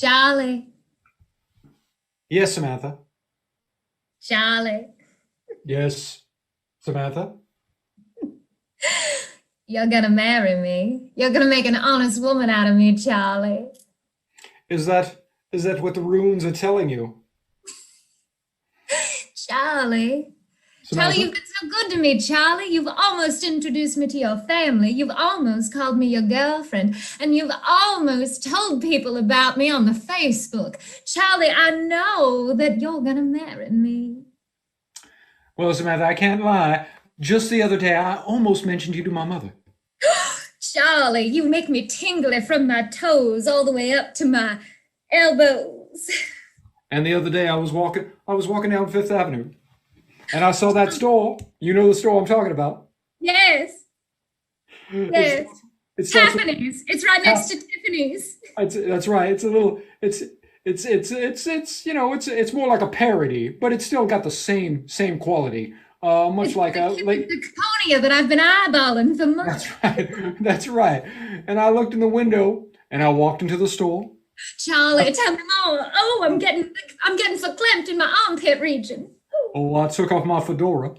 Charlie, Yes, Samantha. Charlie, Yes, Samantha. you're gonna marry me. You're gonna make an honest woman out of me, Charlie. Is that what the runes are telling you, Charlie. Charlie, Samantha? you've been so good to me, Charlie. You've almost introduced me to your family. You've almost called me your girlfriend. And you've almost told people about me on the Facebook. Charlie, I know that you're gonna marry me. Well, Samantha, I can't lie. Just the other day, I almost mentioned you to my mother. Charlie, you make me tingly from my toes all the way up to my elbows. And the other day, I was walking down Fifth Avenue, and I saw that store. You know the store I'm talking about. Yes, It's yes. it starts with Tiffany's. It's right next to Tiffany's. that's right. It's a little it's more like a parody, but it's still got the same quality. Much like a like The Caponia that I've been eyeballing for months. that's right. That's right. And I looked in the window and I walked into the store. Charlie, tell me more. Oh, I'm getting verklempt in my armpit region. Oh, I took off my fedora.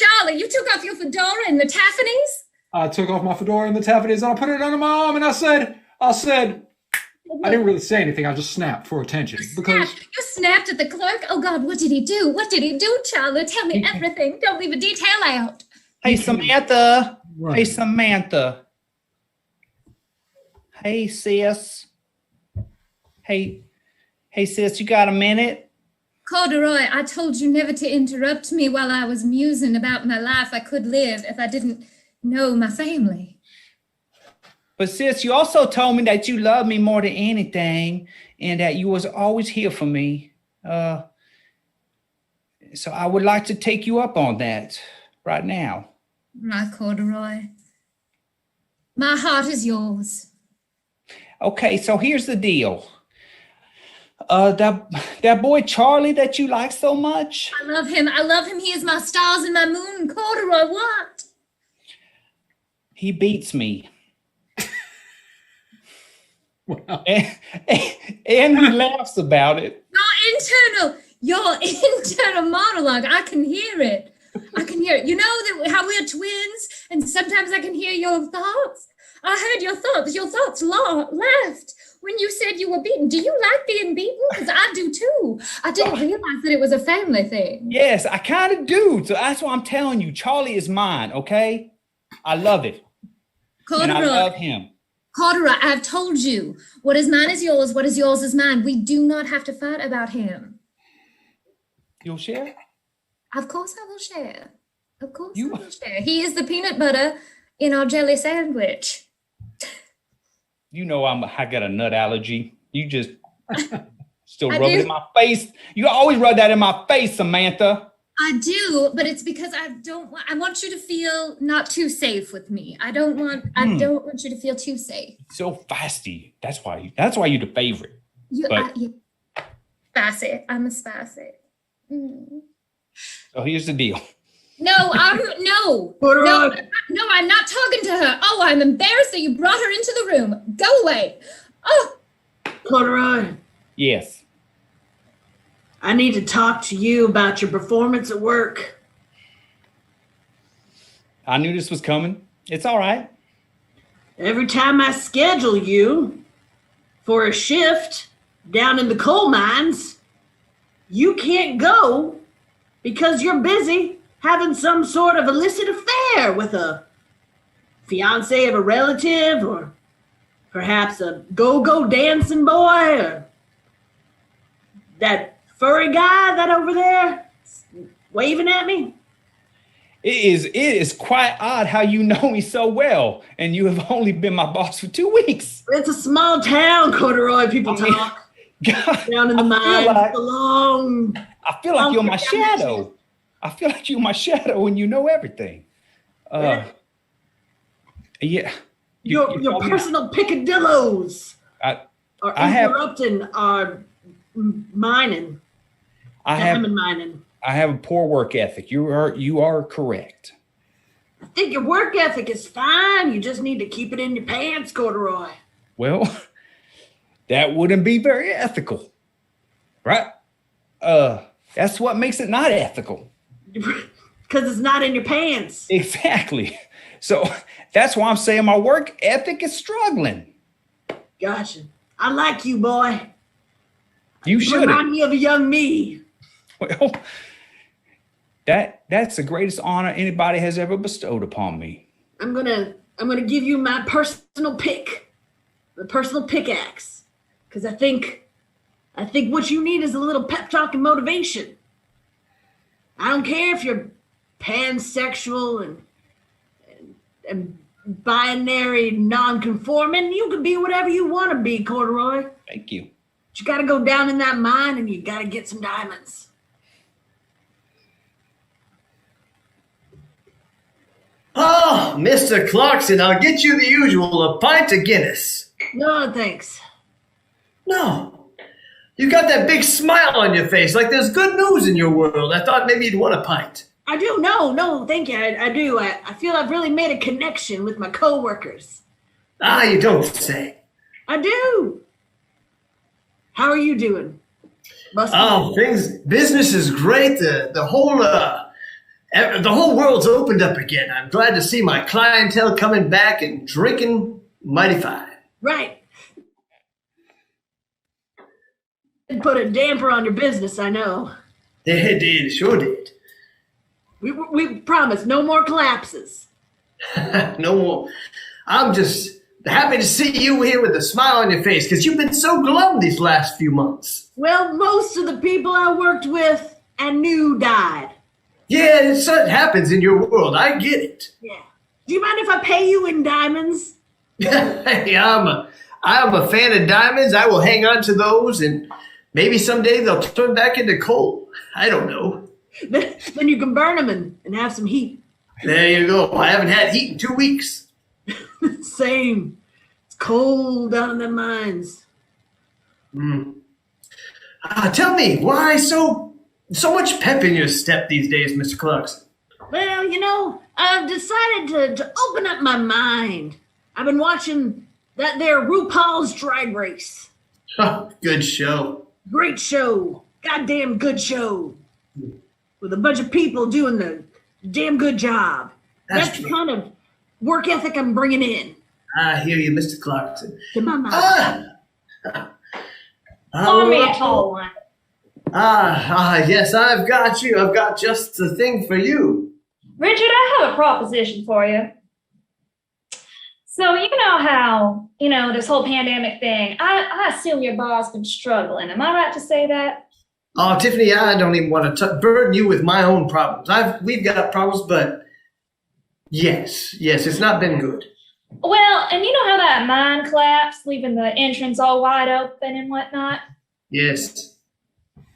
Charlie, you took off your fedora in the Tiffany's? I took off my fedora and the taffetas and I put it under my arm and I didn't really say anything. I just snapped for attention because You snapped at the clerk? Oh God, what did he do? What did he do, Charlie? Tell me everything. Don't leave a detail out. Hey, Samantha. Right. Hey, Samantha. Hey, sis. Hey, sis, you got a minute? Corduroy, I told you never to interrupt me while I was musing about my life I could live if I didn't know my family. But sis, you also told me that you love me more than anything and that you was always here for me. So I would like to take you up on that right now. Right, Corduroy. My heart is yours. Okay, so here's the deal. That boy Charlie that you like so much, I love him. I love him. He is my stars and my moon. Corduroy, what? he beats me. well, And he laughs about it. Your internal monologue. I can hear it. I can hear it. You know that how we're twins, and sometimes I can hear your thoughts. I heard your thoughts. Your thoughts laughed when you said you were beaten. Do you like being beaten? Because I do too. I didn't realize that it was a family thing. Yes, I kind of do. So that's why I'm telling you, Charlie is mine, okay? I love it. And I love him. Corduroy, I've told you. What is mine is yours. What is yours is mine. We do not have to fight about him. You'll share? Of course I will share. Of course You- I will share. He is the peanut butter in our jelly sandwich. You know I got a nut allergy. You just still I rub it do. in my face. You always rub that in my face, Samantha. I do, but it's because I want you to feel not too safe with me. I don't want you to feel too safe. So feisty. That's why you're the favorite. Spicy. I'm a spicy. Mm. So here's the deal. No, no, I'm not talking to her. Oh, I'm embarrassed that you brought her into the room. Go away. Oh, Corduroy, Yes. I need to talk to you about your performance at work. I knew this was coming. It's all right. Every time I schedule you for a shift down in the coal mines, you can't go because you're busy having some sort of illicit affair with a fiance of a relative, or perhaps a go-go dancing boy, or that furry guy that over there waving at me. It is quite odd how you know me so well, and you have only been my boss for 2 weeks. It's a small town, Corduroy. People I mean, talk God, down in the mines. I feel like you're my shadow. I feel like you're my shadow and you know everything. Yeah. Your personal picadillos I are have- interrupting our mining. Diamond mining. I have a poor work ethic. You are correct. I think your work ethic is fine. You just need to keep it in your pants, Corduroy. Well, that wouldn't be very ethical, right? That's what makes it not ethical. Because it's not in your pants. Exactly. So that's why I'm saying my work ethic is struggling. Gotcha. I like you, boy. You should remind me of a young me. Well, that's the greatest honor anybody has ever bestowed upon me. I'm gonna give you my personal pick, the personal pickaxe, because I think what you need is a little pep talk and motivation. I don't care if you're pansexual and binary non-conforming. You can be whatever you want to be, Corduroy. Thank you. But you got to go down in that mine and you got to get some diamonds. Oh, Mr. Clarkson, I'll get you the usual, a pint of Guinness. No, thanks. No. You got that big smile on your face, like there's good news in your world. I thought maybe you'd want a pint. I do. No, thank you. I do. I feel I've really made a connection with my coworkers. Ah, you don't say. I do. How are you doing? Business is great. The whole world's opened up again. I'm glad to see my clientele coming back and drinking mighty fine. Right. Put a damper on your business, I know. They did, sure did. We promise no more collapses. No more. I'm just happy to see you here with a smile on your face because you've been so glum these last few months. Well, most of the people I worked with and knew died. Yeah, it happens in your world. I get it. Yeah. Do you mind if I pay you in diamonds? Hey, I'm a fan of diamonds. I will hang on to those, and maybe someday they'll turn back into coal. I don't know. Then you can burn them and have some heat. There you go. I haven't had heat in 2 weeks. Same. It's cold down in the mines. Tell me, why so much pep in your step these days, Mr. Clarkson? Well, I've decided to open up my mind. I've been watching that there RuPaul's Drag Race. Oh, good show. Great show. Goddamn good show. With a bunch of people doing the damn good job. That's the kind of work ethic I'm bringing in. I hear you, Mr. Clarkson. To my mind. Pour me a tall one. Yes, I've got you. I've got just the thing for you. Richard, I have a proposition for you. So you know how, this whole pandemic thing, I assume your bar's been struggling. Am I right to say that? Oh, Tiffany, I don't even want to burden you with my own problems. We've got problems, but yes, it's not been good. Well, and you know how that mine collapsed, leaving the entrance all wide open and whatnot? Yes.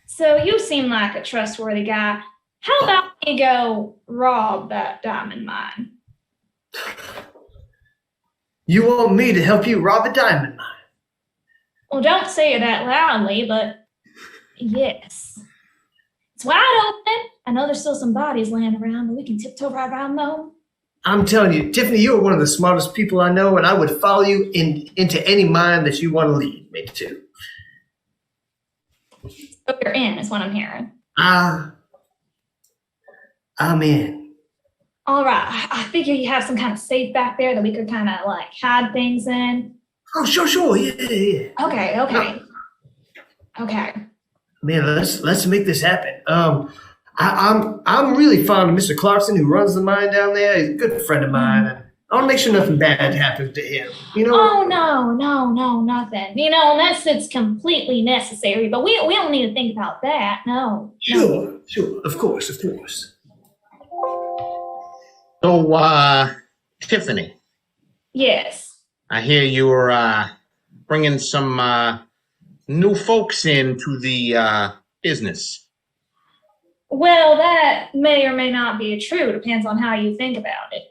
So you seem like a trustworthy guy. How about we go rob that diamond mine? You want me to help you rob a diamond mine? Well, don't say it that loudly, but yes. It's wide open. I know there's still some bodies laying around, but we can tiptoe right around them. I'm telling you, Tiffany, you're one of the smartest people I know, and I would follow you into any mine that you want to lead me to. So you're in, is what I'm hearing. I'm in. All right. I figure you have some kind of safe back there that we could kind of hide things in. Oh, sure. Yeah. Okay. Okay. Man, let's make this happen. I'm really fond of Mr. Clarkson, who runs the mine down there. He's a good friend of mine. And I want to make sure nothing bad happens to him. Oh, no, nothing. Unless it's completely necessary. But we don't need to think about that. No. Sure. Of course. So, Tiffany. Yes. I hear you're bringing some new folks into the business. Well, that may or may not be true. Depends on how you think about it.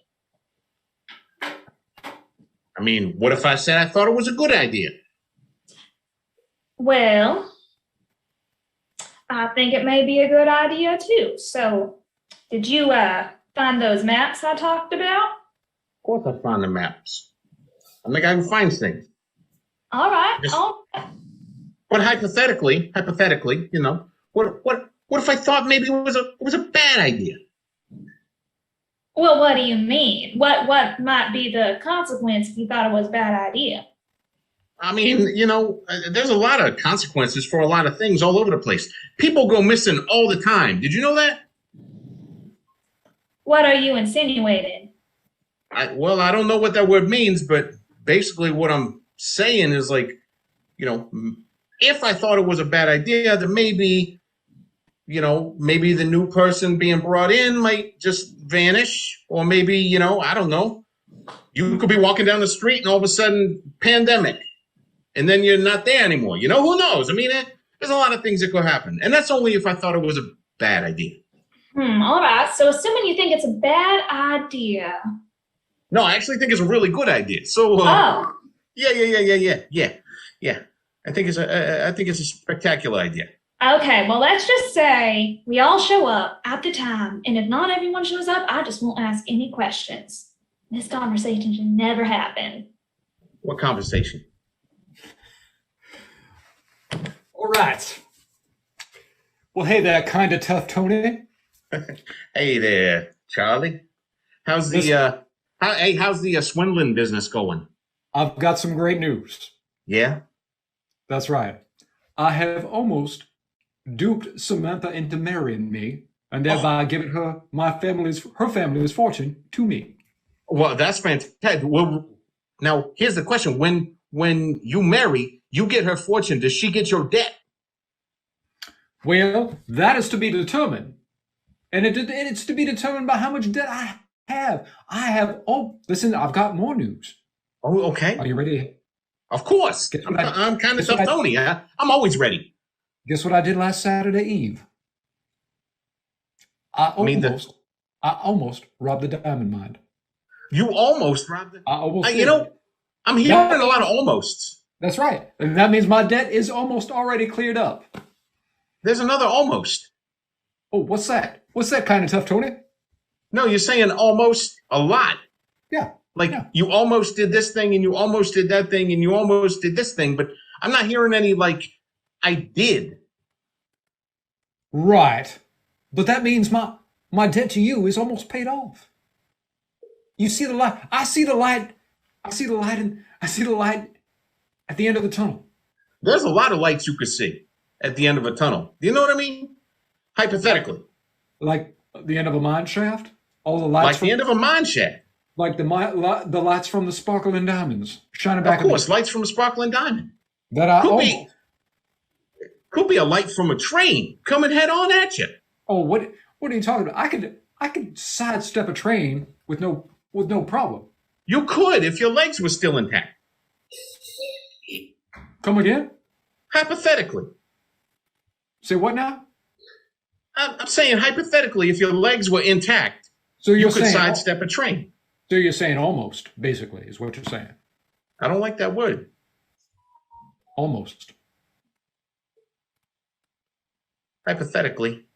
I mean, what if I said I thought it was a good idea? Well, I think it may be a good idea too. So, did you find those maps I talked about? Of course I found the maps. I'm the guy who finds things. All right. Yes. All right. But hypothetically, you know, what if I thought maybe it was a bad idea? Well, what do you mean? What might be the consequence if you thought it was a bad idea? I mean, you know, there's a lot of consequences for a lot of things all over the place. People go missing all the time. Did you know that? What are you insinuating? Well, I don't know what that word means, but basically what I'm saying is like, you know, if I thought it was a bad idea, then maybe, you know, maybe the new person being brought in might just vanish, or maybe, you know, I don't know. You could be walking down the street and all of a sudden pandemic, and then you're not there anymore. You know, who knows? I mean, there's a lot of things that could happen, and that's only if I thought it was a bad idea. All right. So assuming you think it's a bad idea. No, I actually think it's a really good idea. So, Oh. Yeah. I think it's a spectacular idea. Okay, well, let's just say we all show up at the time, and if not everyone shows up, I just won't ask any questions. This conversation should never happen. What conversation? All right. Well, hey there, kind of tough Tony. Hey there, Charlie. How's the swindling business going? I've got some great news. Yeah. That's right. I have almost duped Samantha into marrying me, and thereby giving her her family's fortune to me. Well, that's fantastic. Well, now here's the question: when you marry, you get her fortune. Does she get your debt? Well, that is to be determined, and it's to be determined by how much debt I have. Listen, I've got more news. Oh, okay. Are you ready? Of course. I'm kind of tough, Tony. I'm always ready. Guess what I did last Saturday Eve? I almost robbed the diamond mine. You almost robbed it. I almost did. You know, I'm hearing a lot of almosts. That's right. And that means my debt is almost already cleared up. There's another almost. Oh, what's that? What's that, kind of tough, Tony? No, you're saying almost a lot. Yeah. Like you almost did this thing and you almost did that thing and you almost did this thing, but I'm not hearing any like I did. Right. But that means my debt to you is almost paid off. You see the light. I see the light. I see the light at the end of the tunnel. There's a lot of lights you could see at the end of a tunnel. Do you know what I mean? Hypothetically. Like the end of a mine shaft? All the lights. Like the end of a mine shaft. Like the lights from the sparkling diamonds shining back. Of course, lights from a sparkling diamond. Could be a light from a train coming head on at you. Oh, what are you talking about? I could sidestep a train with no problem. You could if your legs were still intact. Come again? Hypothetically. Say what now? I'm saying hypothetically, if your legs were intact, so you could sidestep a train. So you're saying almost, basically, is what you're saying. I don't like that word. Almost. Hypothetically.